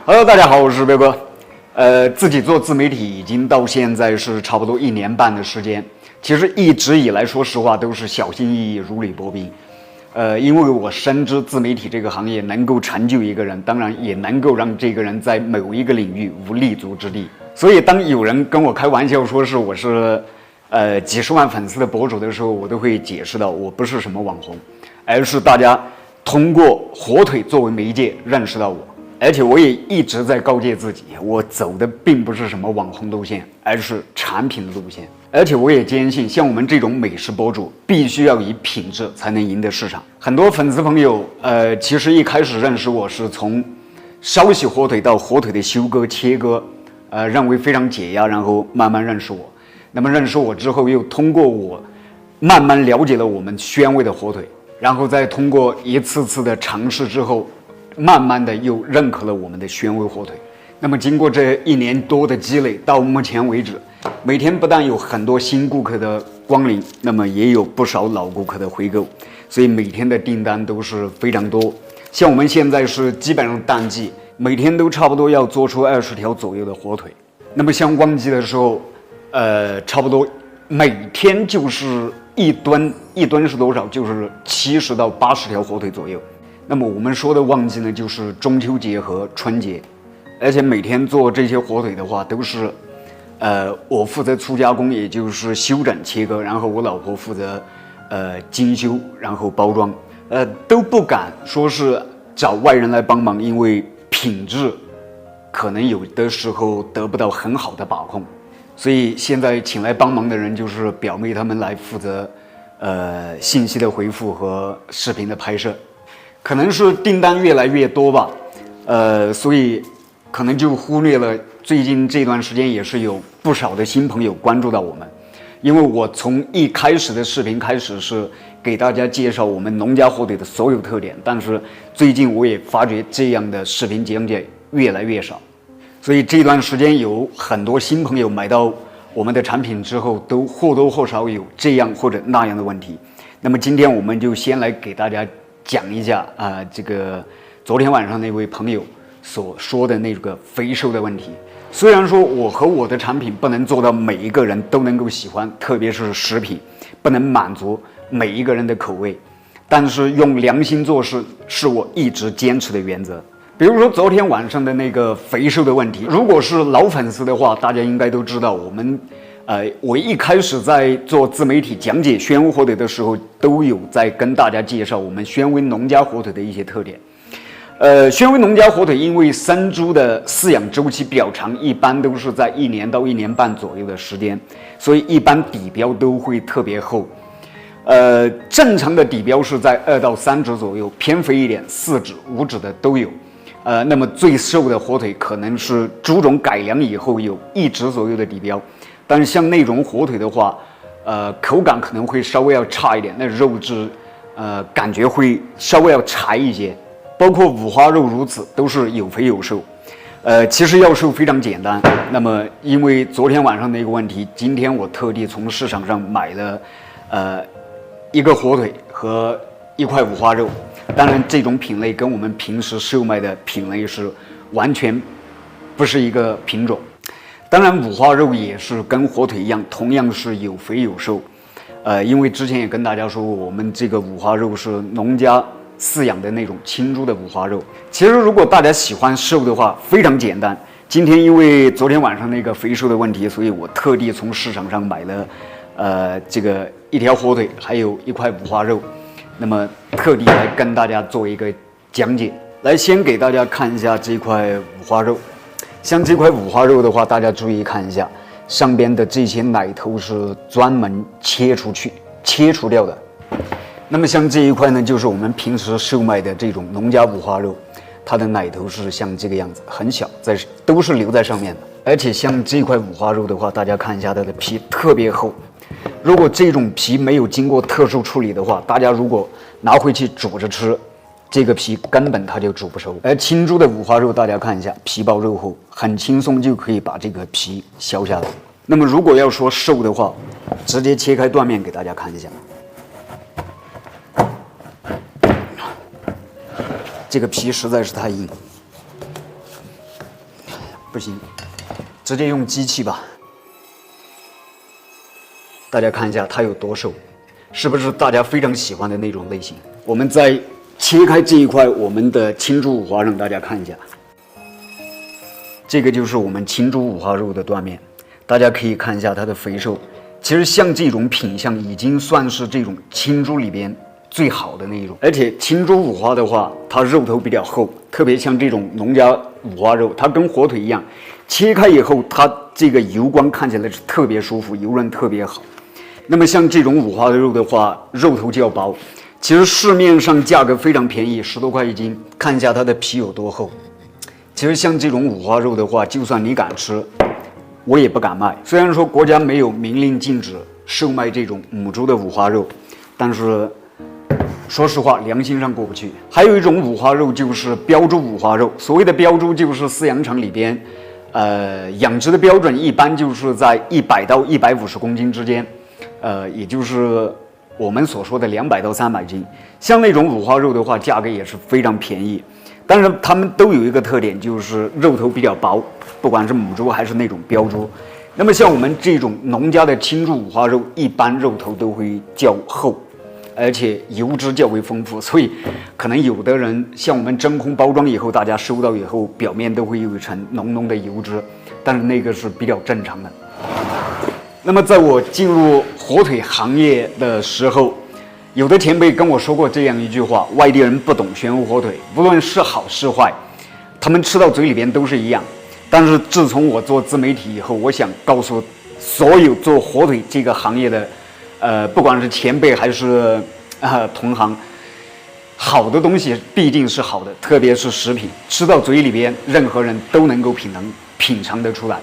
Hello， 大家好，我是彪哥。自己做自媒体已经到现在是差不多1年半的时间。其实一直以来，说实话都是小心翼翼、如履薄冰。因为我深知自媒体这个行业能够成就一个人，当然也能够让这个人在某一个领域无立足之地。所以，当有人跟我开玩笑说我是几十万粉丝的博主的时候，我都会解释到，我不是什么网红，而是大家通过火腿作为媒介认识到我。而且我也一直在告诫自己，我走的并不是什么网红路线，而是产品路线。而且我也坚信，像我们这种美食博主，必须要以品质才能赢得市场。很多粉丝朋友，其实一开始认识我是从烧洗火腿到火腿的修割、切割，认为非常解压，然后慢慢认识我。那么认识我之后，又通过我慢慢了解了我们宣威的火腿，然后再通过一次次的尝试之后，慢慢的又认可了我们的宣威火腿。那么经过这1年多的积累，到目前为止，每天不但有很多新顾客的光临，那么也有不少老顾客的回购，所以每天的订单都是非常多。像我们现在是基本上淡季，每天都差不多要做出20条左右的火腿。那么像旺季的时候，差不多每天就是一吨是多少？就是70到80条火腿左右。那么我们说的旺季呢，就是中秋节和春节，而且每天做这些火腿的话，都是，我负责粗加工，也就是修整切割，然后我老婆负责，精修，然后包装，都不敢说是找外人来帮忙，因为品质可能有的时候得不到很好的把控，所以现在请来帮忙的人就是表妹他们来负责，信息的回复和视频的拍摄。可能是订单越来越多吧，所以可能就忽略了最近这段时间也是有不少的新朋友关注到我们。因为我从一开始的视频开始是给大家介绍我们农家火腿的所有特点，但是最近我也发觉这样的视频讲解越来越少，所以这段时间有很多新朋友买到我们的产品之后，都或多或少有这样或者那样的问题。那么今天我们就先来给大家讲一下这个昨天晚上那位朋友所说的那个肥瘦的问题。虽然说我和我的产品不能做到每一个人都能够喜欢，特别是食品不能满足每一个人的口味，但是用良心做事是我一直坚持的原则。比如说昨天晚上的那个肥瘦的问题，如果是老粉丝的话，大家应该都知道，我一开始在做自媒体讲解宣威火腿的时候，都有在跟大家介绍我们宣威农家火腿的一些特点。宣威农家火腿因为生猪的饲养周期比较长，一般都是在1年到1年半左右的时间，所以一般底标都会特别厚。正常的底标是在2到3指左右，偏肥一点4指、5指的都有。那么最瘦的火腿可能是猪种改良以后有1指左右的底标。但是像那种火腿的话，口感可能会稍微要差一点，那肉质，感觉会稍微要柴一些。包括五花肉如此，都是有肥有瘦。其实要瘦非常简单。那么因为昨天晚上那个问题，今天我特地从市场上买了，一个火腿和1块五花肉。当然，这种品类跟我们平时售卖的品类是完全不是一个品种。当然，五花肉也是跟火腿一样，同样是有肥有瘦。因为之前也跟大家说过，我们这个五花肉是农家饲养的那种青猪的五花肉。其实，如果大家喜欢瘦的话，非常简单。今天因为昨天晚上那个肥瘦的问题，所以我特地从市场上买了，这个1条火腿，还有1块五花肉。那么特地来跟大家做一个讲解。来，先给大家看一下这块五花肉。像这块五花肉的话，大家注意看一下，上边的这些奶头是专门切除掉的。那么像这一块呢，就是我们平时售卖的这种农家五花肉，它的奶头是像这个样子，很小，都是留在上面的。而且像这块五花肉的话，大家看一下它的皮特别厚。如果这种皮没有经过特殊处理的话，大家如果拿回去煮着吃，这个皮根本它就煮不熟。而青猪的五花肉，大家看一下，皮薄肉厚，很轻松就可以把这个皮削下来。那么如果要说瘦的话，直接切开断面给大家看一下，这个皮实在是太硬。不行，直接用机器吧。大家看一下它有多瘦，是不是大家非常喜欢的那种类型？我们再切开这一块我们的青猪五花，让大家看一下。这个就是我们青猪五花肉的断面，大家可以看一下它的肥瘦。其实像这种品相已经算是这种青猪里边最好的那一种，而且青猪五花的话，它肉头比较厚，特别像这种农家五花肉，它跟火腿一样，切开以后，它这个油光看起来是特别舒服，油润特别好。那么像这种五花肉的话，肉头较薄，其实市面上价格非常便宜，10多块一斤。看一下它的皮有多厚。其实像这种五花肉的话，就算你敢吃，我也不敢卖。虽然说国家没有明令禁止售卖这种母猪的五花肉，但是说实话，良心上过不去。还有一种五花肉就是标猪五花肉，所谓的标猪就是饲养场里边，养殖的标准一般就是在100到150公斤之间，也就是我们所说的200到300斤。像那种五花肉的话，价格也是非常便宜。但是它们都有一个特点，就是肉头比较薄，不管是母猪还是那种标猪。那么像我们这种农家的青猪五花肉，一般肉头都会较厚，而且油脂较为丰富，所以可能有的人像我们真空包装以后，大家收到以后，表面都会有一层浓浓的油脂，但是那个是比较正常的。那么在我进入火腿行业的时候，有的前辈跟我说过这样一句话：外地人不懂玄武火腿，无论是好是坏，他们吃到嘴里边都是一样。但是自从我做自媒体以后，我想告诉所有做火腿这个行业的，不管是前辈还是同行，好的东西毕竟是好的，特别是食品，吃到嘴里边，任何人都能够品尝得出来。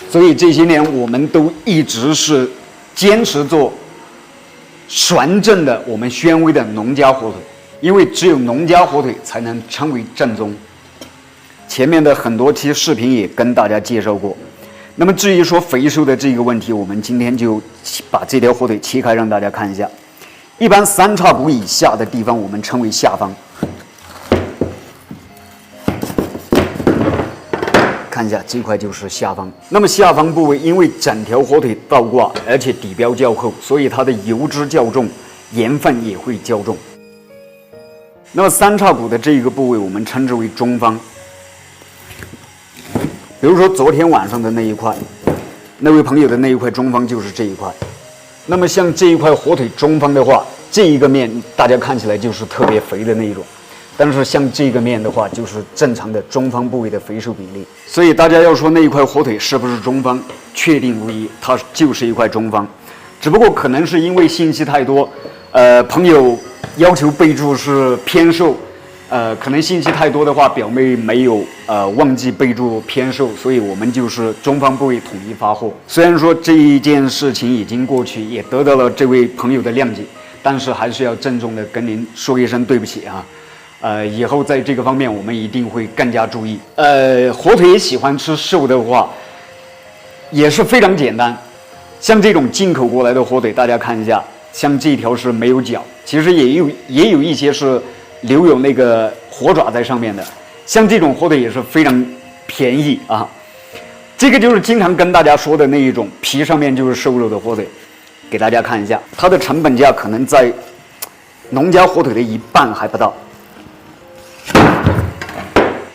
所以这些年我们都一直是坚持做纯正的我们宣威的农家火腿，因为只有农家火腿才能称为正宗。前面的很多期视频也跟大家介绍过。那么至于说肥瘦的这个问题，我们今天就把这条火腿切开让大家看一下。一般3叉骨以下的地方我们称为下方，看一下这块就是下方。那么下方部位因为整条火腿倒挂，而且底标较厚，所以它的油脂较重，盐分也会较重。那么3叉骨的这个部位我们称之为中方。比如说昨天晚上的那一块，那位朋友的那一块中方就是这一块。那么像这一块火腿中方的话，这一个面大家看起来就是特别肥的那一种，但是像这个面的话，就是正常的中方部位的肥瘦比例。所以大家要说那一块火腿是不是中方，确定无疑，它就是一块中方。只不过可能是因为信息太多，朋友要求备注是偏瘦。可能信息太多的话，表妹没有忘记备注偏瘦，所以我们就是中方部位统一发货。虽然说这一件事情已经过去，也得到了这位朋友的谅解，但是还是要郑重的跟您说一声对不起啊。以后在这个方面我们一定会更加注意。火腿喜欢吃瘦的话，也是非常简单。像这种进口过来的火腿，大家看一下，像这条是没有角，其实也有一些是留有那个火爪在上面的，像这种火腿也是非常便宜啊。这个就是经常跟大家说的那一种皮上面就是瘦肉的火腿，给大家看一下，它的成本价可能在农家火腿的1半还不到。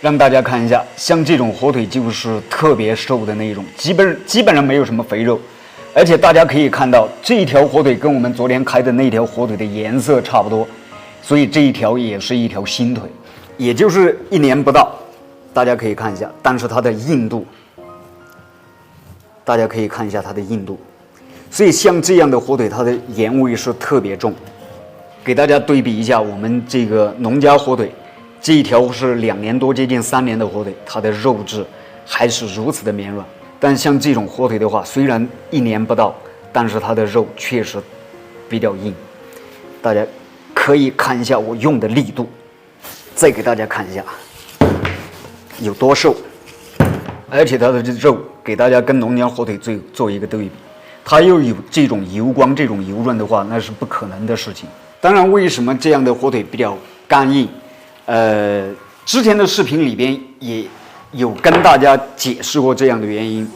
让大家看一下，像这种火腿就是特别瘦的那一种，基本上没有什么肥肉，而且大家可以看到这一条火腿跟我们昨天开的那条火腿的颜色差不多。所以这一条也是一条新腿，也就是1年不到，大家可以看一下。但是它的硬度，大家可以看一下它的硬度。所以像这样的火腿，它的盐味是特别重。给大家对比一下，我们这个农家火腿，这一条是2年多接近3年的火腿，它的肉质还是如此的绵软。但像这种火腿的话，虽然1年不到，但是它的肉确实比较硬。大家可以看一下我用的力度，再给大家看一下有多瘦，而且它的肉给大家跟农家火腿做一个对比，它又有这种油光、这种油润的话，那是不可能的事情。当然，为什么这样的火腿比较干硬？之前的视频里边有跟大家解释过这样的原因。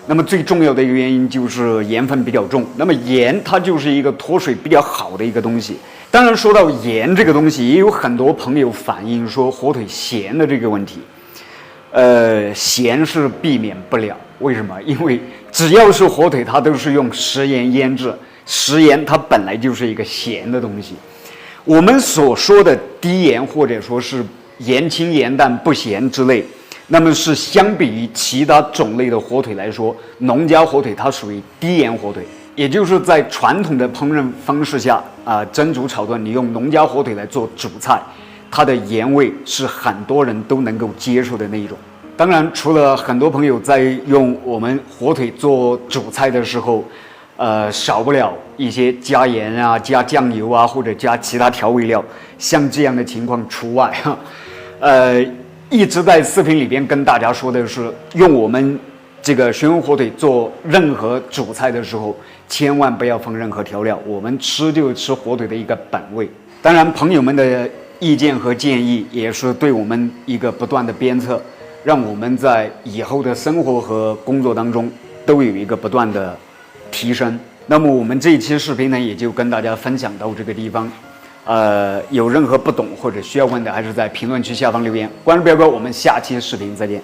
那么最重要的一个原因就是盐分比较重。那么盐它就是一个脱水比较好的一个东西。当然说到盐这个东西，也有很多朋友反映说火腿咸的这个问题。咸是避免不了，为什么？因为只要是火腿，它都是用食盐腌制，食盐它本来就是一个咸的东西。我们所说的低盐或者说是盐轻盐淡不咸之类，那么是相比于其他种类的火腿来说，农家火腿它属于低盐火腿，也就是在传统的烹饪方式下蒸煮炒炖，你用农家火腿来做主菜，它的盐味是很多人都能够接受的那一种。当然，除了很多朋友在用我们火腿做主菜的时候，少不了一些加盐啊、加酱油啊，或者加其他调味料，像这样的情况除外哈。一直在视频里边跟大家说的是，用我们这个玄武火腿做任何主菜的时候，千万不要放任何调料，我们吃就吃火腿的一个本味。当然，朋友们的意见和建议也是对我们一个不断的鞭策，让我们在以后的生活和工作当中都有一个不断的提升。那么我们这一期视频呢，也就跟大家分享到这个地方。有任何不懂或者需要问的，还是在评论区下方留言。观众朋友，我们下期视频再见。